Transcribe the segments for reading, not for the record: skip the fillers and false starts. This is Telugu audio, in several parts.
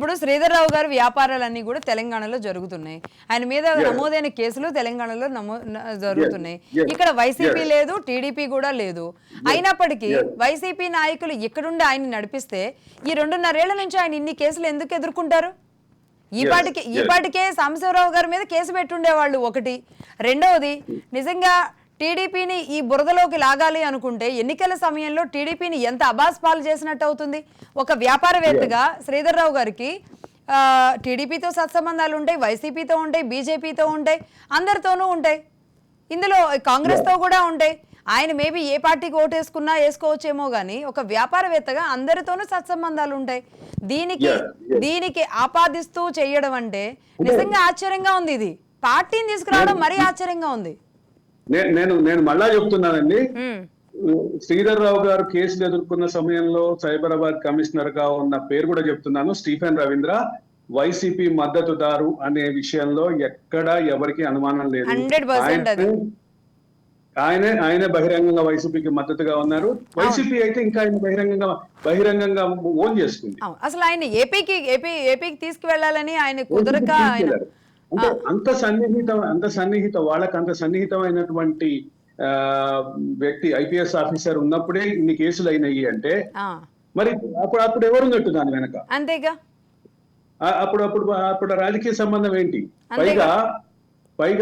ఇప్పుడు శ్రీధర్ రావు గారి వ్యాపారాలన్నీ కూడా తెలంగాణలో జరుగుతున్నాయి. ఆయన మీద నమోదైన కేసులు తెలంగాణలో జరుగుతున్నాయి. ఇక్కడ వైసీపీ లేదు, టీడీపీ కూడా లేదు. అయినప్పటికీ వైసీపీ నాయకులు ఇక్కడుండి ఆయన నడిపిస్తే ఈ 2.5 ఏళ్ల నుంచి ఆయన ఇన్ని కేసులు ఎందుకు ఎదుర్కొంటారు? ఈపాటికే సాంబశివరావు గారి మీద కేసు పెట్టుండేవాళ్ళు. ఒకటి. రెండవది, నిజంగా టీడీపీని ఈ బురదలోకి లాగాలి అనుకుంటే ఎన్నికల సమయంలో టీడీపీని ఎంత అబాస్పాలు చేసినట్టు అవుతుంది. ఒక వ్యాపారవేత్తగా శ్రీధర్ రావు గారికి టీడీపీతో సత్సంబంధాలు ఉంటాయి, వైసీపీతో ఉంటాయి, బీజేపీతో ఉంటాయి, అందరితోనూ ఉంటాయి, ఇందులో కాంగ్రెస్తో కూడా ఉంటాయి. ఆయన మేబీ ఏ పార్టీకి ఓటేసుకున్నా వేసుకోవచ్చేమో కానీ ఒక వ్యాపారవేత్తగా అందరితోనూ సత్సంబంధాలు ఉంటాయి. దీనికి ఆపాదిస్తూ చేయడం అంటే నిజంగా ఆశ్చర్యంగా ఉంది. ఇది పార్టీని తీసుకురావడం మరీ ఆశ్చర్యంగా ఉంది. నేను మళ్ళా చెప్తున్నానండి, శ్రీధర్ రావు గారు కేసులు ఎదుర్కొన్న సమయంలో సైబరాబాద్ కమిషనర్ గా ఉన్న పేరు కూడా చెప్తున్నాను, స్టీఫెన్ రవీంద్ర వైసీపీ మద్దతుదారు అనే విషయంలో ఎక్కడ ఎవరికి అనుమానం లేదు. ఆయనే బహిరంగంగా వైసీపీకి మద్దతుగా ఉన్నారు. వైసీపీ అయితే ఇంకా ఆయన బహిరంగంగా ఓన్ చేసుకుంది. అసలు ఆయన ఏపీకి తీసుకువెళ్లాలని ఆయన కుదరక అంత సన్నిహిత వాళ్ళకి అంత సన్నిహితమైనటువంటి వ్యక్తి ఐపీఎస్ ఆఫీసర్ ఉన్నప్పుడే ఇన్ని కేసులు అయినాయి అంటే మరి అప్పుడు ఎవరున్నట్టు దాని వెనక? అంతేగా. అప్పుడు రాజకీయ సంబంధం ఏంటి? పైగా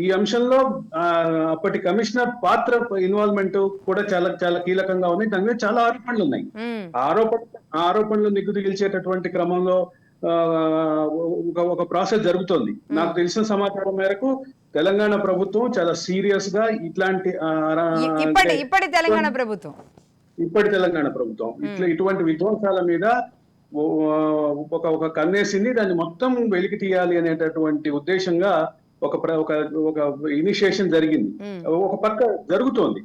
ఈ అంశంలో అప్పటి కమిషనర్ పాత్ర ఇన్వాల్వ్మెంట్ కూడా చాలా చాలా కీలకంగా ఉంది. దాని మీద చాలా ఆరోపణలు ఉన్నాయి. ఆరోపణలు నిగ్గు తేల్చేటటువంటి క్రమంలో ఒక ప్రాసెస్ జరుగుతోంది. నాకు తెలిసిన సమాచారం మేరకు తెలంగాణ ప్రభుత్వం చాలా సీరియస్ గా ఇట్లాంటి ఇప్పటి తెలంగాణ ప్రభుత్వం ఇటువంటి విధ్వంసాల మీద ఒక కన్నేసింది. దాన్ని మొత్తం వెలికి తీయాలి అనేటటువంటి ఉద్దేశంగా ఒక ఇనిషియేషన్ జరిగింది. ఒక పక్క జరుగుతోంది.